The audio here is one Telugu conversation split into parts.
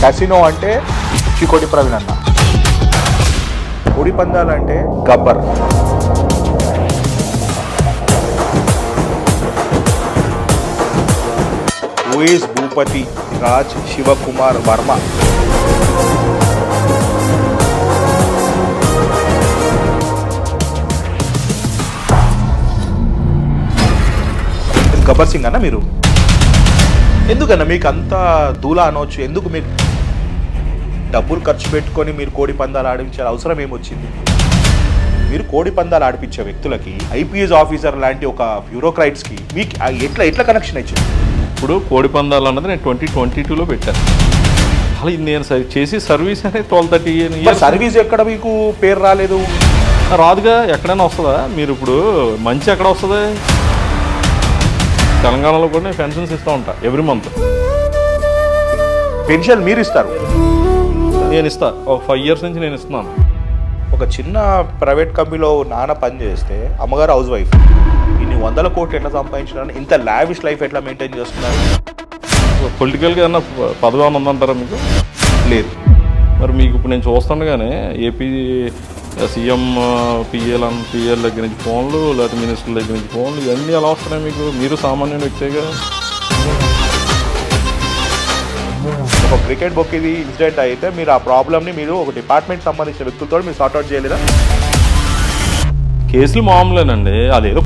కసినో అంటే చికోటి ప్రవీణ్ అన్న, కోడి పందాలు అంటే గబ్బర్. ఓఎస్ భూపతి రాజ్ శివకుమార్ వర్మ. గబ్బర్ సింగ్ అన్న మీరు ఎందుకన్నా మీకు అంత దూలా అనవచ్చు? ఎందుకు మీరు డబ్బులు ఖర్చు పెట్టుకొని మీరు కోడి పందాలు ఆడించే అవసరం ఏమొచ్చింది? మీరు కోడి పందాలు ఆడిపించే వ్యక్తులకి ఐపీఎస్ ఆఫీసర్ లాంటి ఒక బ్యూరోక్రాట్స్కి మీకు ఎట్లా కనెక్షన్ ఇచ్చింది? ఇప్పుడు కోడి పందాలు అన్నది నేను 2022లో పెట్టాను. అలా నేను చేసి సర్వీస్ అనేది 12-13 సర్వీస్ ఎక్కడ మీకు పేరు రాలేదు? రాదుగా, ఎక్కడైనా వస్తుందా? మీరు ఇప్పుడు మంచి ఎక్కడ వస్తుంది? తెలంగాణలో కూడా నేను పెన్షన్స్ ఇస్తూ ఉంటా ఎవ్రీ మంత్. పెన్షన్ మీరు ఇస్తారు? నేను ఇస్తా, ఒక 5 years నుంచి నేను ఇస్తున్నాను. ఒక చిన్న ప్రైవేట్ కంపెనీలో నాన్న పని చేస్తే అమ్మగారు హౌస్ వైఫ్, ఇన్ని 100 కోట్లు ఎట్లా సంపాదించినారు? ఇంత లావిష్ లైఫ్ ఎట్లా మెయింటైన్ చేస్తున్నారు? పొలిటికల్గా ఏమన్నా పదవి ఉందంటారా మీకు? లేదు. మరి మీకు ఇప్పుడు నేను చూస్తుండగానే ఏపీ సీఎం పిఎల్ దగ్గర నుంచి ఫోన్లు, లేకపోతే మినిస్టర్ల దగ్గర నుంచి ఫోన్లు, ఇవన్నీ ఎలా వస్తున్నాయి మీకు? మీరు సామాన్యుడు వ్యక్తిగా. ఒక క్రికెట్ బుక్ ఇది ఇన్సిడెంట్ అయితే మీరు ఆ ప్రాబ్లమ్ని మీరు ఒక డిపార్ట్మెంట్ సంబంధించిన వ్యక్తులతో మీరు సార్ట్అవుట్ చేయలేదా? కేసులు మామూలేనండి, అదేదో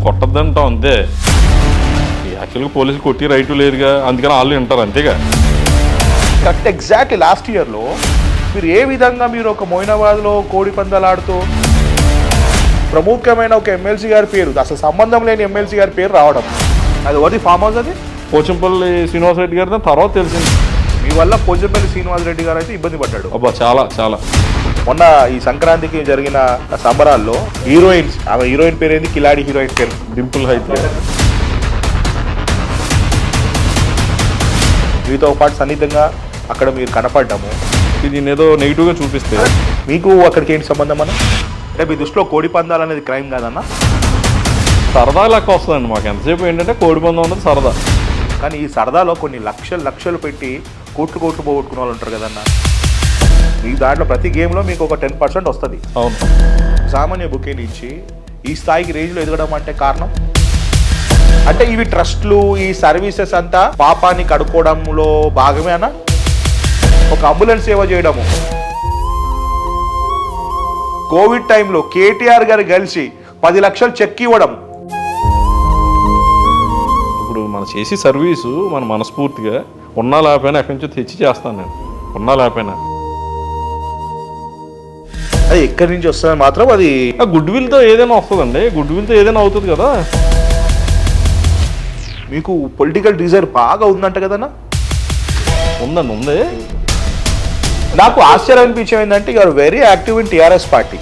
కొట్టద్దంటాం అంతే. యాక్చువల్గా పోలీసులు కొట్టి రైటు లేదుగా, అందుకని వాళ్ళు వింటారు అంతేగా. కరెక్ట్. ఎగ్జాక్ట్లీ లాస్ట్ ఇయర్లో మీరు ఏ విధంగా మీరు ఒక మోయినాబాద్లో కోడి పందాలు ఆడుతూ ప్రముఖమైన ఒక ఎమ్మెల్సీ గారి పేరు, అసలు సంబంధం లేని ఎమ్మెల్సీ గారి పేరు రావడం, అది ఒకటి ఫామ్ హౌస్. అది పోచంపల్లి శ్రీనివాసరెడ్డి గారి తర్వాత తెలిసింది. మీ వల్ల పోచంపల్లి శ్రీనివాసరెడ్డి గారు అయితే ఇబ్బంది పడ్డాడు. అబ్బా, చాలా చాలా. మొన్న ఈ సంక్రాంతికి జరిగిన సంబరాల్లో హీరోయిన్స్, ఆమె హీరోయిన్ పేరు ఏంది? కిలాడి హీరోయిన్ పేరు డింపుల్ హైత్. మీతో పాటు సన్నిహితంగా అక్కడ మీరు కనపడ్డాము. ఇది ఏదో నెగిటివ్గా చూపిస్తే మీకు అక్కడికి ఏంటి సంబంధం అన్న? అంటే మీ దృష్టిలో కోడి పందాలు అనేది క్రైమ్ కాదన్న? సరదా లెక్క వస్తుందండి మాకు. ఎంతసేపు ఏంటంటే కోడి పందం అన్నది సరదా. కానీ ఈ సరదాలో కొన్ని లక్షలు పెట్టి కోట్లు పోగొట్టుకునే వాళ్ళు ఉంటారు కదన్న. మీ దాంట్లో ప్రతి గేమ్లో మీకు ఒక 10% వస్తుంది. అవును. సామాన్య బుకే నుంచి ఈ స్థాయికి రేంజ్లో ఎదగడం అంటే కారణం అంటే ఇవి ట్రస్ట్లు, ఈ సర్వీసెస్ అంతా పాపాన్ని కడుక్కోవడంలో భాగమే అన్న. ఒక అంబులెన్స్ సేవ చేయడము, కోవిడ్ టైంలో కేటీఆర్ గారు కలిసి 10 లక్షలు చెక్ ఇవ్వడం. ఇప్పుడు మనం చేసి సర్వీసు మన మనస్ఫూర్తిగా ఉన్నా లేకపోయినా ఎక్కడి నుంచో తెచ్చి చేస్తాను నేను. ఉన్నా లేకపోయినా అది ఎక్కడి నుంచి వస్తుంది మాత్రం అది గుడ్ విల్తో ఏదైనా వస్తుందండి. గుడ్ విల్తో ఏదైనా అవుతుంది కదా. మీకు పొలిటికల్ డిజైర్ బాగా ఉందంట కదన్నా? ఉందండి, ఉంది. నాకు ఆశ్చర్యం అనిపించేది ఏంటంటే you're very active in TRS party.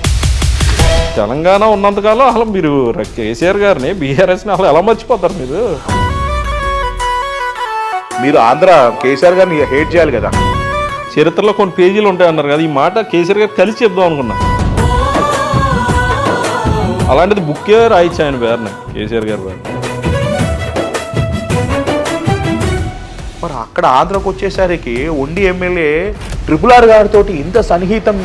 Telangana ఉన్నంతకాలం అసలు మీరు కేసీఆర్ గారిని, బీఆర్ఎస్ని అసలు ఎలా మర్చిపోతారు మీరు? మీరు ఆంధ్ర కేసీఆర్ గారిని హేట్ చేయాలి కదా. చరిత్రలో కొన్ని పేజీలు ఉంటాయి అన్నారు కదా, ఈ మాట కేసీఆర్ గారు కలిసి చెప్దాం అనుకున్నా. అలాంటిది బుక్కే రాయించి ఆయన పేరుని, కేసీఆర్ గారి పేరు. మరి అక్కడ ఆంధ్రకు వచ్చేసరికి ఉండి ఎమ్మెల్యే RRR గారితో ఇంత సన్నిహితం.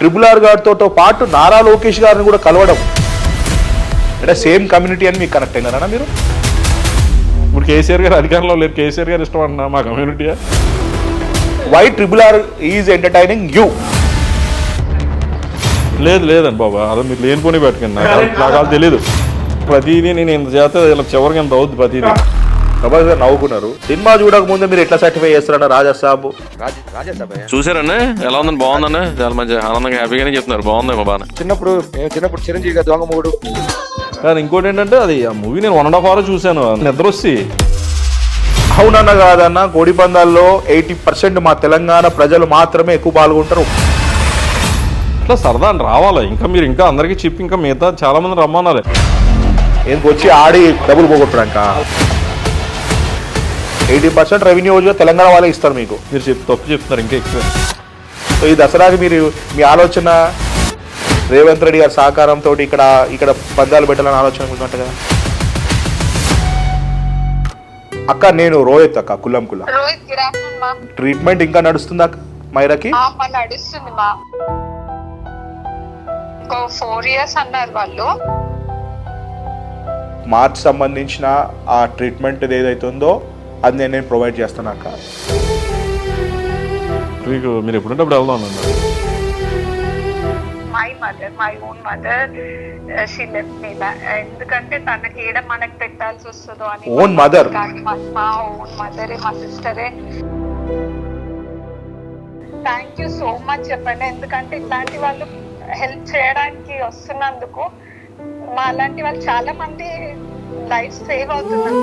RRR గారితో పాటు నారా లోకేష్ గారిని కూడా కలవడం అంటే సేమ్ కమ్యూనిటీ అని మీకు కనెక్ట్ అయినారా మీరు? ఇప్పుడు కేసీఆర్ గారు అధికారంలో లేరు, కేసీఆర్ గారు ఇష్టం అంటున్నా మా community. Why RRR is entertaining you? లేదండి బాబా, అదే మీరు లేనిపోని పెట్టుకుని నాకు తెలియదు. ప్రతిదీ నేను ఇంత చేస్తే ఇలా చివరికి ఎంత అవుద్ది ప్రతిదీ. ప్రభాస్ గారు నవ్వుకున్నారు. సినిమా చూడక ముందే మీరు ఎట్లా సర్టిఫై చేస్తారన్న రాజాసాబ్? చూసారండి ఎలా ఉందని? బాగుందండి, చాలా మంచి ఆనందంగా హ్యాపీగానే చెప్తున్నారు. బాగుంది బాగా. చిన్నప్పుడు చిరంజీవి గారు దొంగ మూడు. కానీ ఇంకోటి ఏంటంటే అది ఆ మూవీ నేను 1.5 hours చూశాను, నిద్ర వచ్చి. అవునన్న కాదన్న, కోడి పందాల్లో 80% మా తెలంగాణ ప్రజలు మాత్రమే ఎక్కువ పాల్గొంటారు. ఇట్లా సరదా అని రావాలి. ఇంకా మీరు ఇంకా అందరికీ చెప్పి ఇంకా మిగతా చాలా మంది రమ్మనాలి. ఎందుకు వచ్చి ఆడి డబ్బులు పోగొట్టడాక? 80% రెవెన్యూ తెలంగాణ వాళ్ళే ఇస్తారు మీకు. మీరు తప్పు చెప్తున్నారు ఇంకా ఎక్కువ. సో ఈ దసరాకి మీరు మీ ఆలోచన రేవంత్ రెడ్డి గారి సహకారంతో ఇక్కడ పందాలు పెట్టాలని ఆలోచన ఉందంట కదా అక్క. నేను రోహిత్ అక్క, కుల్లం కుల్ల. రోహిత్ గిరాఫన్ మా ట్రీట్మెంట్ ఇంకా నడుస్తుందా అక్క మైరాకి? నడుస్తుంది మా. ఇంకో 4 years అన్నారు వాళ్ళు. మార్చ్ సంబంధించిన ఆ ట్రీట్మెంట్ ఏదైతే ఉందో అది నేను ప్రొవైడ్ చేస్తాను అక్క. మీకు మీరు ఎప్పుడంటే అప్పుడు వెళ్దాం అన్నారు. My own mother she left me. ఎందుకంటే తనకి ఏడ మనకు పెట్టాల్సి వస్తుందో అని. Own mother? మా ఓన్ మదరే, మా సిస్టరే. థ్యాంక్ యూ సో మచ్ చెప్పండి. ఎందుకంటే ఇట్లాంటి వాళ్ళు హెల్ప్ చేయడానికి వస్తున్నందుకు మా అలాంటి వాళ్ళు చాలా మంది లైఫ్ సేవ్ అవుతున్నారు.